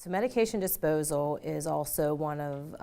So medication disposal is also one of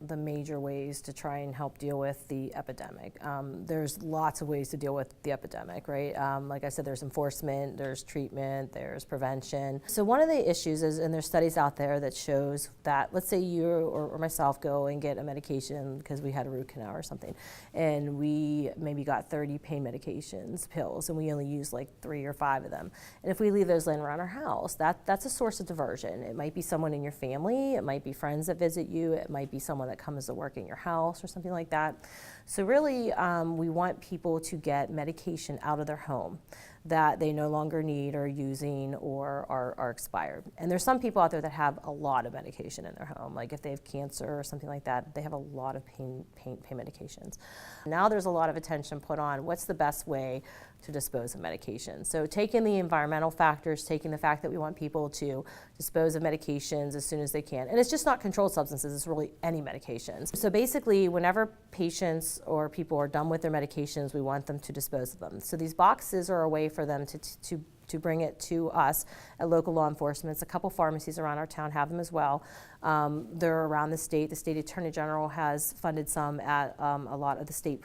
the major ways to try and help deal with the epidemic. There's lots of ways to deal with the epidemic, right? Like I said, there's enforcement, there's treatment, there's prevention. So one of the issues is, and there's studies out there that shows that, let's say you or myself go and get a medication because we had a root canal or something, and we maybe got 30 pain medications, pills, and we only use like 3 or 5 of them. And if we leave those laying around our house, that's a source of diversion. It might be someone in your family, it might be friends that visit you, it might be someone that comes to work in your house or something like that. So really, we want people to get medication out of their home that they no longer need or using or are expired. And there's some people out there that have a lot of medication in their home, like if they have cancer or something like that, they have a lot of pain medications. Now there's a lot of attention put on what's the best way to dispose of medications. So taking the environmental factors, taking the fact that we want people to dispose of medications as soon as they can. And it's just not controlled substances, it's really any medications. So basically, whenever patients or people are done with their medications, we want them to dispose of them. So these boxes are a way for them to bring it to us at local law enforcement. A couple pharmacies around our town have them as well. They're around the state. The state attorney general has funded some at a lot of the state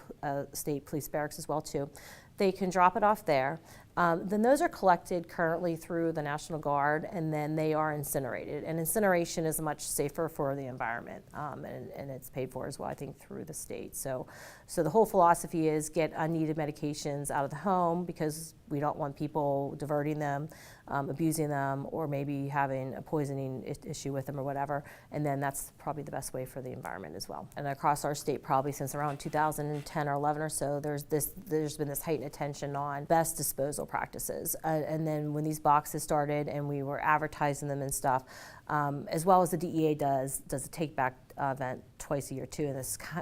police barracks as well too. They can drop it off there. Then those are collected currently through the National Guard, and then they are incinerated. And incineration is much safer for the environment, and it's paid for as well, I think, through the state. So the whole philosophy is get unneeded medications out of the home because we don't want people diverting them, abusing them, or maybe having a poisoning issue with them or whatever. And then that's probably the best way for the environment as well. And across our state, probably since around 2010 or 11 or so, there's been this heightened attention on best disposal practices. And then when these boxes started and we were advertising them and stuff, as well as the DEA does a TakeBack event twice a year too, and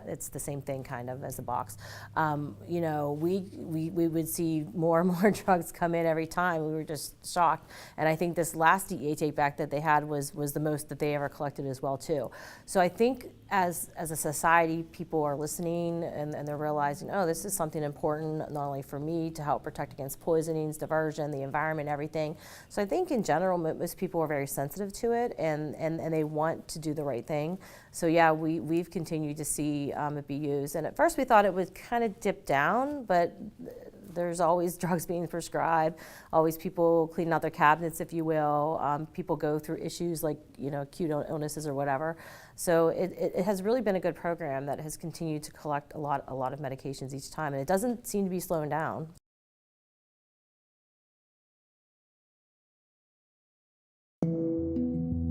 it's the same thing kind of as a box. You know, we would see more and more drugs come in every time. We were just shocked, and I think this last DEA TakeBack that they had was the most that they ever collected as well too. So I think as a society, people are listening and they're realizing, oh, this is something important not only for me to help protect against poisonings, diversion, the environment, everything. So I think in general, most people are very sensitive to it and they want to do the right thing. So yeah, we've continued to see it be used. And at first we thought it would kind of dip down, but there's always drugs being prescribed, always people cleaning out their cabinets, if you will. People go through issues like, you know, acute illnesses or whatever. So it has really been a good program that has continued to collect a lot of medications each time, and it doesn't seem to be slowing down.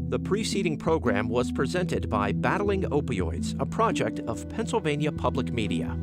The preceding program was presented by Battling Opioids, a project of Pennsylvania Public Media.